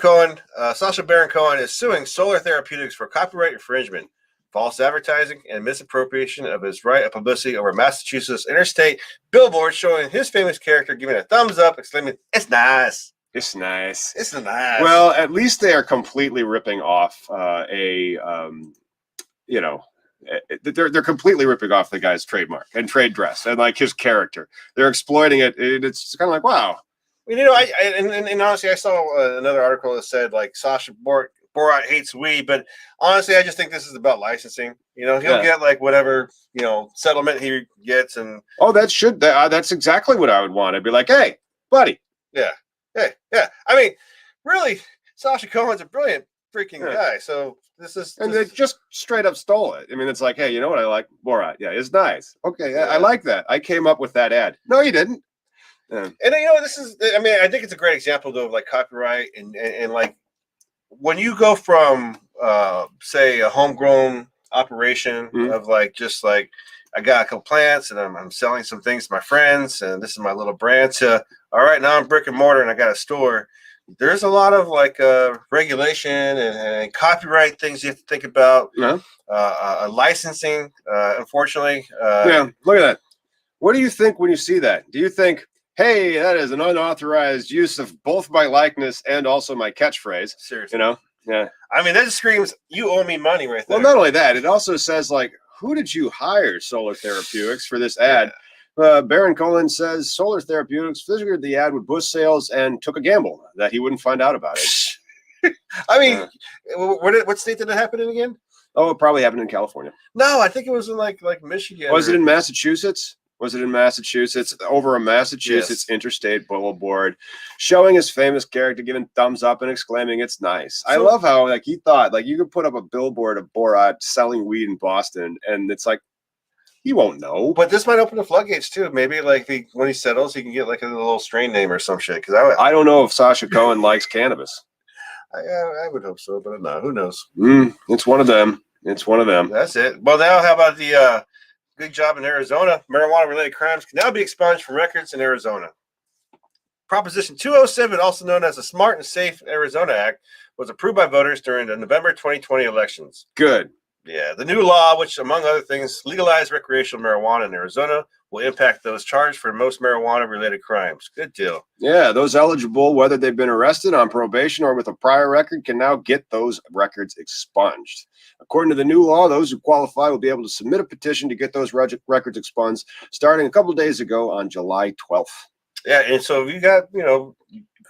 Baron Cohen is suing Solar Therapeutics for copyright infringement, false advertising, and misappropriation of his right of publicity over Massachusetts interstate billboard showing his famous character giving a thumbs up, exclaiming, "It's nice. It's nice. It's nice." Well, at least they are completely ripping off they're completely ripping off the guy's trademark and trade dress and like his character. They're exploiting it. It's kind of like, wow. And honestly, I saw another article that said like Borat hates weed, but honestly, I just think this is about licensing. He'll get like whatever settlement he gets, and that's exactly what I would want. I'd be like, hey, buddy. Yeah. I mean, really, Sacha Cohen's a brilliant freaking guy. So they just straight up stole it. I mean, it's like, hey, you know what I like? Borat. Yeah, it's nice. Okay, yeah. I like that. I came up with that ad. No, you didn't. Yeah. And I think it's a great example though of like copyright and like when you go from say a homegrown operation of like just like I got a couple plants and I'm selling some things to my friends and this is my little brand to all right, now I'm brick and mortar and I got a store. There's a lot of like regulation and copyright things you have to think about. Licensing, unfortunately. Look at that. What do you think when you see that? Do you think, hey, that is an unauthorized use of both my likeness and also my catchphrase? Seriously. Yeah. I mean, that just screams, you owe me money right there. Well, not only that, it also says, like, who did you hire, Solar Therapeutics, for this ad? Baron Cohen says Solar Therapeutics figured the ad would boost sales and took a gamble that he wouldn't find out about it. I mean, what state did it happen in again? Oh, it probably happened in California. No, I think it was in like Michigan. Was it in Massachusetts? Over a Massachusetts interstate billboard showing his famous character giving thumbs up and exclaiming, "It's nice." I love how like he thought like you could put up a billboard of Borat selling weed in Boston and it's like he won't know. But this might open the floodgates too. Maybe like when he settles, he can get like a little strain name or some shit. Because I don't know if Sacha Cohen likes cannabis. I would hope so, but no, who knows? It's one of them. That's it. Well, now how about the big job in Arizona? Marijuana-related crimes can now be expunged from records in Arizona. Proposition 207, also known as the Smart and Safe Arizona Act, was approved by voters during the November 2020 elections. Good. Yeah, the new law, which among other things legalized recreational marijuana in Arizona, will impact those charged for most marijuana-related crimes. Good deal. Yeah, those eligible, whether they've been arrested on probation or with a prior record, can now get those records expunged. According to the new law, those who qualify will be able to submit a petition to get those records expunged starting a couple of days ago on July 12th. Yeah, and so if you got,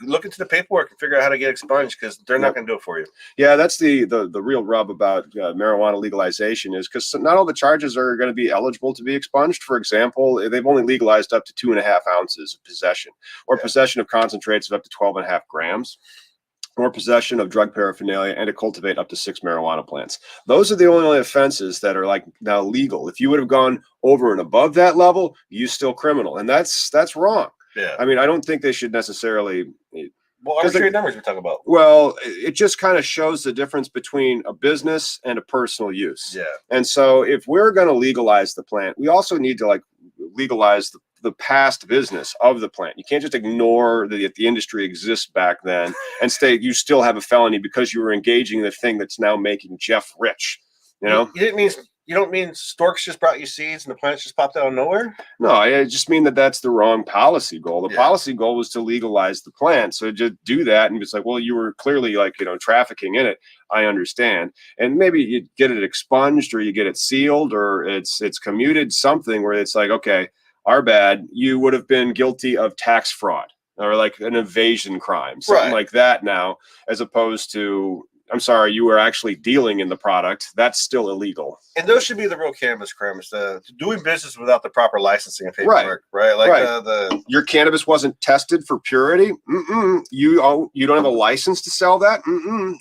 look into the paperwork and figure out how to get expunged because they're not going to do it for you. Yeah, that's the real rub about marijuana legalization is because not all the charges are going to be eligible to be expunged. For example, they've only legalized up to 2.5 ounces of possession or possession of concentrates of up to 12.5 grams. Or possession of drug paraphernalia and to cultivate up to 6 marijuana plants. Those are the only offenses that are like now legal. If you would have gone over and above that level, you still criminal, and that's wrong. Yeah. I mean, I don't think they should necessarily. Well, arbitrary numbers we're talking about. Well, it just kind of shows the difference between a business and a personal use. Yeah. And so, if we're going to legalize the plant, we also need to like legalize the past business of the plant. You can't just ignore that the industry exists back then and say you still have a felony because you were engaging in the thing that's now making Jeff rich. You don't mean storks just brought you seeds and the plants just popped out of nowhere? No, I just mean that's the wrong policy goal. The policy goal was to legalize the plant. So just do that and it's like, well, you were clearly like, trafficking in it. I understand. And maybe you get it expunged or you get it sealed or it's commuted, something where it's like, okay, our bad, you would have been guilty of tax fraud or like an evasion crime, something like that now, as opposed to, I'm sorry, you were actually dealing in the product. That's still illegal. And those should be the real cannabis crimes. Doing business without the proper licensing and paperwork, right? Like your cannabis wasn't tested for purity. You don't have a license to sell that.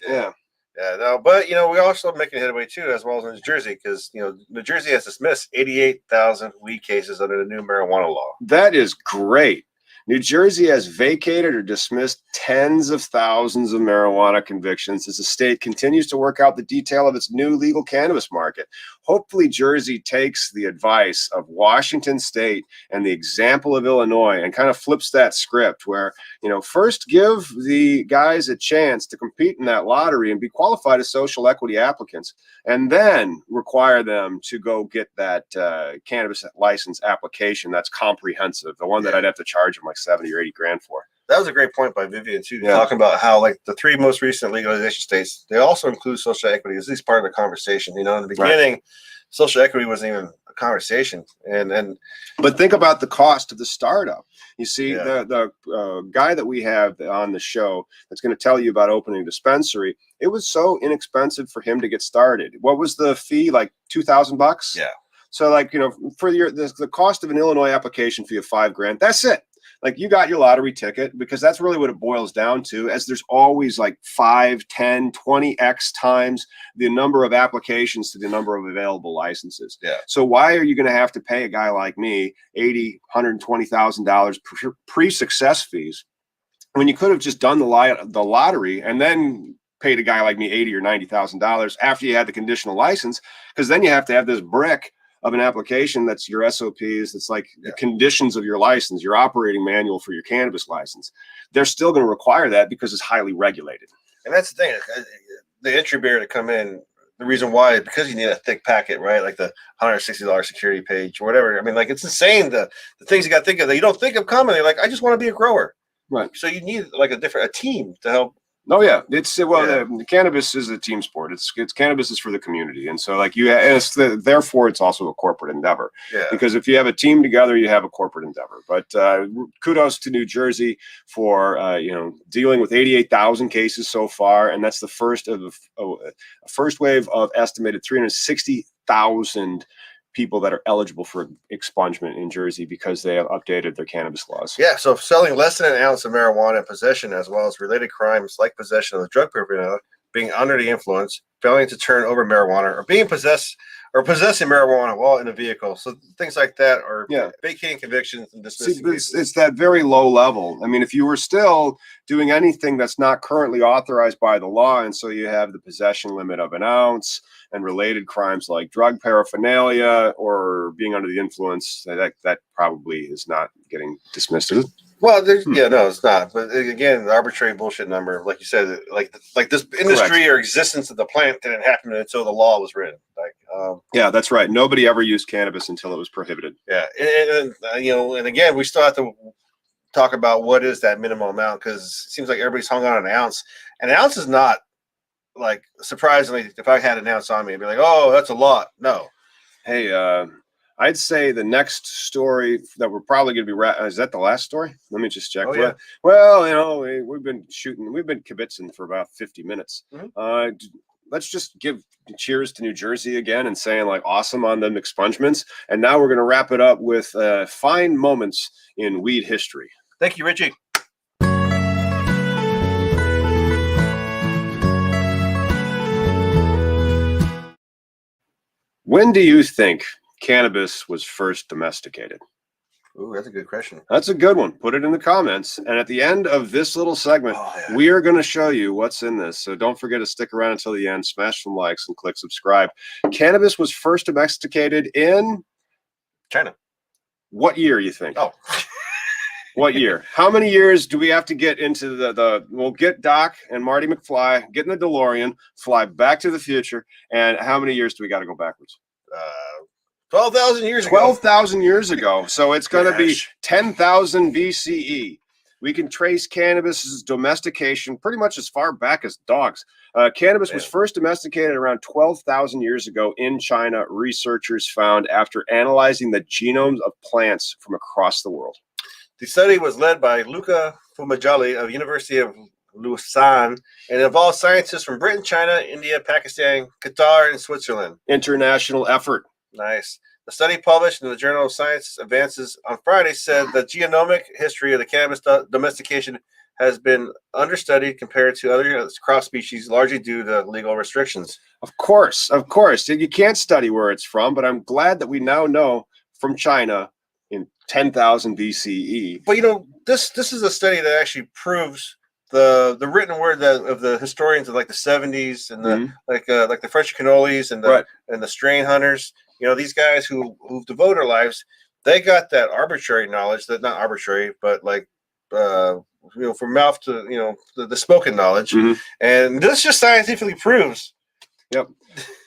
Yeah. Yeah, no, but we also making headway too, as well as in New Jersey, because New Jersey has dismissed 88,000 weed cases under the new marijuana law. That is great. New Jersey has vacated or dismissed tens of thousands of marijuana convictions as the state continues to work out the detail of its new legal cannabis market. Hopefully, Jersey takes the advice of Washington State and the example of Illinois and kind of flips that script where, first give the guys a chance to compete in that lottery and be qualified as social equity applicants, and then require them to go get that cannabis license application that's comprehensive, the one that I'd have to charge them like 70 or 80 grand for. That was a great point by Vivian too, talking about how like the 3 most recent legalization states, they also include social equity as at least part of the conversation. In the beginning, social equity wasn't even a conversation. But think about the cost of the startup. You see, the guy that we have on the show that's going to tell you about opening a dispensary, it was so inexpensive for him to get started. What was the fee? Like $2,000? Yeah. So like, for the cost of an Illinois application fee of $5 grand, that's it. Like you got your lottery ticket, because that's really what it boils down to, as there's always like 5, 10, 20x times the number of applications to the number of available licenses. Yeah. So why are you going to have to pay a guy like me $80,000, $120,000 pre-success fees when you could have just done the lottery and then paid a guy like me $80,000 or $90,000 after you had the conditional license? Because then you have to have this brick of an application that's your SOPs, that's like the conditions of your license, your operating manual for your cannabis license. They're still going to require that because it's highly regulated. And that's the thing, the entry barrier to come in, the reason why is because you need a thick packet, right? Like the $160 security page or whatever. I mean, like it's insane the things you got to think of that you don't think of commonly. Like I just want to be a grower. Right. So you need like a team to help. Oh yeah, the cannabis is a team sport. It's cannabis is for the community, and so like therefore it's also a corporate endeavor. Yeah. Because if you have a team together, you have a corporate endeavor. But kudos to New Jersey for dealing with 88,000 cases so far, and that's the first of a first wave of estimated 360,000 people that are eligible for expungement in Jersey because they have updated their cannabis laws. Yeah, so selling less than an ounce of marijuana in possession, as well as related crimes like possession of the drug paraphernalia, being under the influence, failing to turn over marijuana, or being possessing marijuana while in a vehicle. So things like that are vacating convictions and dismissing. See, it's that very low level. I mean, if you were still doing anything that's not currently authorized by the law, and so you have the possession limit of an ounce and related crimes like drug paraphernalia or being under the influence, that probably is not getting dismissed, is it? Well, no, it's not. But again, the arbitrary bullshit number, like you said, like this industry or existence of the plant didn't happen until the law was written. Yeah, that's right. Nobody ever used cannabis until it was prohibited. Yeah, and again, we still have to talk about what is that minimum amount, because it seems like everybody's hung on an ounce. An ounce is not, like, surprisingly, if I had an ounce on me, I'd be like, oh, that's a lot. No. Hey, I'd say the next story that we're probably going to be is that the last story? Let me just check. Oh, yeah. Well, we've been kibitzing for about 50 minutes. Mm-hmm. Let's just give cheers to New Jersey again and saying like awesome on them expungements. And now we're going to wrap it up with fine moments in weed history. Thank you, Richie. When do you think cannabis was first domesticated? Ooh, that's a good question. That's a good one. Put it in the comments. And at the end of this little segment, we are going to show you what's in this. So don't forget to stick around until the end, smash some likes and click subscribe. Cannabis was first domesticated in China. What year, you think? Oh. What year? How many years do we have to get into we'll get Doc and Marty McFly, get in the DeLorean, fly back to the future, and how many years do we got to go backwards? 12,000 years ago. 12,000 years ago. So it's going to be 10,000 BCE. We can trace cannabis's domestication pretty much as far back as dogs. Cannabis was first domesticated around 12,000 years ago in China, researchers found after analyzing the genomes of plants from across the world. The study was led by Luca Fumajali of University of Lausanne and involved scientists from Britain, China, India, Pakistan, Qatar, and Switzerland. International effort. Nice. The study published in the Journal of Science Advances on Friday said the genomic history of the cannabis domestication has been understudied compared to other crop species, largely due to legal restrictions. Of course. You can't study where it's from, but I'm glad that we now know from China in 10,000 BCE. But this is a study that actually proves the written word of the historians of like the 70s and the like the French cannolis and the strain hunters. These guys who've devoted their lives, they got that arbitrary knowledge, that not arbitrary, but like from mouth to the spoken knowledge, and this just scientifically proves. Yep.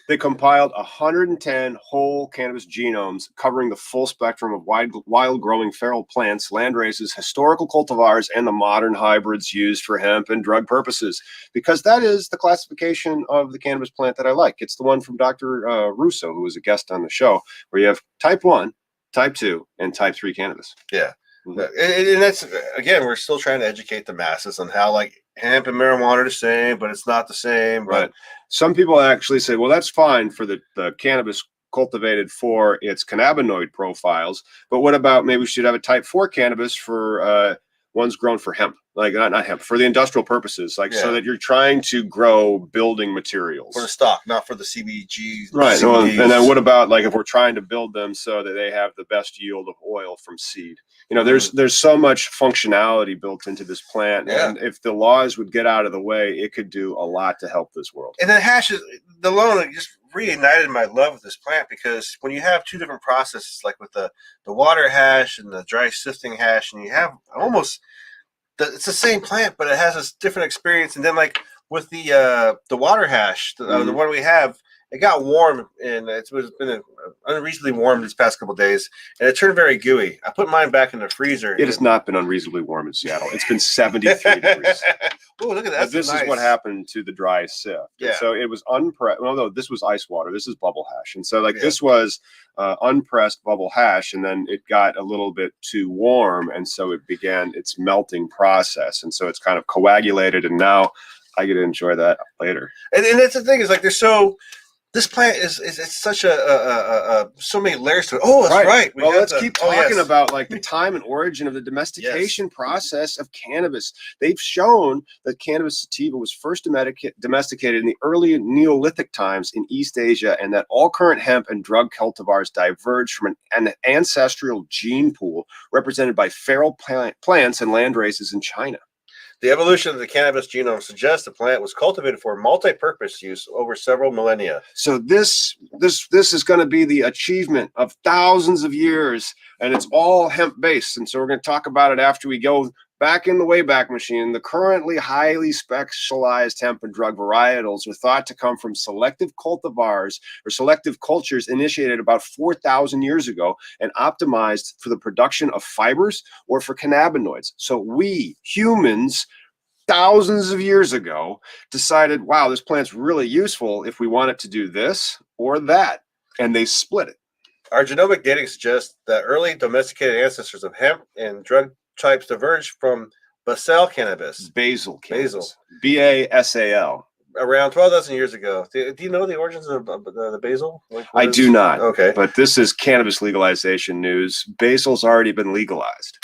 They compiled 110 whole cannabis genomes covering the full spectrum of wild growing feral plants, land races, historical cultivars, and the modern hybrids used for hemp and drug purposes. Because that is the classification of the cannabis plant that I like. It's the one from Dr. Russo, who was a guest on the show, where you have type 1, type 2, and type 3 cannabis. Yeah. And that's, again, we're still trying to educate the masses on how like hemp and marijuana are the same, but it's not the same. Right. Some people actually say, well, that's fine for the cannabis cultivated for its cannabinoid profiles, but what about maybe we should have a type 4 cannabis for ones grown for hemp, like not hemp, for the industrial purposes, so that you're trying to grow building materials. For the stock, not for the CBGs. Right. And then what about like if we're trying to build them so that they have the best yield of oil from seed? There's so much functionality built into this plant. And if the laws would get out of the way, it could do a lot to help this world. And then hashes, the loan just reignited my love of this plant, because when you have two different processes, like with the water hash and the dry sifting hash, and you have almost it's the same plant, but it has this different experience. And then like with the water hash, the one we have, it got warm, and it's been unreasonably warm these past couple of days, and it turned very gooey. I put mine back in the freezer. It has not been unreasonably warm in Seattle. It's been 73 degrees. Oh, look at that! This is what happened to the dry sift. Yeah. And so it was unpressed. Well, no, this was ice water. This is bubble hash, and so this was unpressed bubble hash, and then it got a little bit too warm, and so it began its melting process, and so it's kind of coagulated, and now I get to enjoy that later. And that's the thing, is like this plant is it's such so many layers to it. Oh, that's right. Well, let's keep talking about like the time and origin of the domestication process of cannabis. They've shown that cannabis sativa was first domesticated in the early Neolithic times in East Asia, and that all current hemp and drug cultivars diverged from an ancestral gene pool represented by feral plants and land races in China. The evolution of the cannabis genome suggests the plant was cultivated for multi-purpose use over several millennia. So this is going to be the achievement of thousands of years, and it's all hemp-based. And so we're going to talk about it after we go back in the Wayback Machine. The currently highly specialized hemp and drug varietals are thought to come from selective cultivars or selective cultures initiated about 4,000 years ago and optimized for the production of fibers or for cannabinoids. So we humans, thousands of years ago, decided, wow, this plant's really useful if we want it to do this or that, and they split it. Our genomic dating suggests that early domesticated ancestors of hemp and drug types diverged from basal cannabis. Basil cannabis. BASAL. Around 12,000 years ago. Do you know the origins of the basil? I do not. Okay. But this is cannabis legalization news. Basil's already been legalized.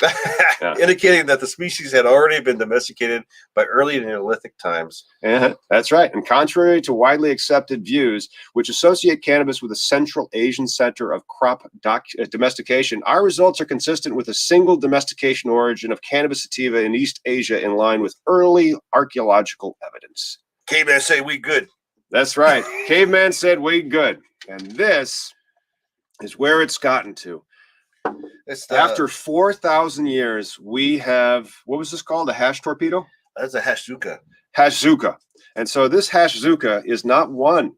Indicating that the species had already been domesticated by early Neolithic times. That's right. And contrary to widely accepted views, which associate cannabis with a Central Asian center of crop domestication, our results are consistent with a single domestication origin of cannabis sativa in East Asia, in line with early archaeological evidence. Caveman say we good. That's right. Caveman said we good. And this is where it's gotten to. After 4,000 years, we have, what was this called? A hash torpedo? That's a hashzuka. Hashzuka. And so this hashzuka is not one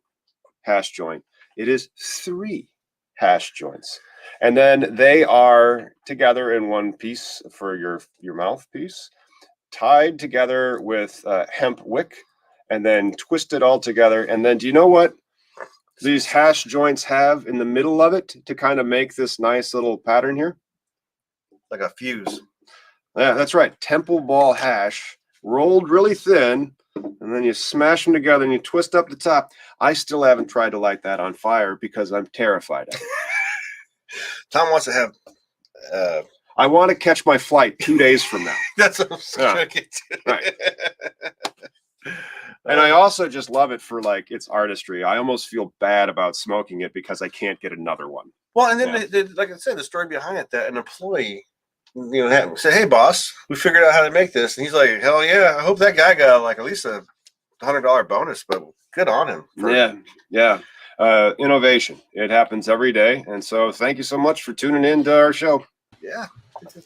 hash joint. It is 3 hash joints. And then they are together in one piece for your mouthpiece, tied together with hemp wick, and then twisted all together. And then do you know what these hash joints have in the middle of it to kind of make this nice little pattern here? Like a fuse. Yeah, that's right. Temple ball hash rolled really thin, and then you smash them together and you twist up the top. I still haven't tried to light that on fire because I'm terrified of it. Tom wants to have. I want to catch my flight 2 days from now. That's what I'm trying to get to. Right. And I also just love it for like its artistry. I almost feel bad about smoking it because I can't get another one. Well, and then like I said, the story behind it, that an employee, said, "Hey, boss, we figured out how to make this," and he's like, "Hell yeah! I hope that guy got like at least a $100 bonus." But good on him. Yeah. Innovation. It happens every day, and so thank you so much for tuning in to our show.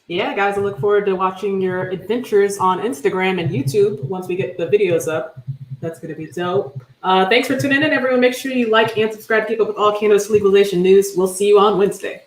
Yeah, guys, I look forward to watching your adventures on Instagram and YouTube once we get the videos up. That's going to be dope. Thanks for tuning in, everyone. Make sure you like and subscribe to keep up with all cannabis legalization news. We'll see you on Wednesday.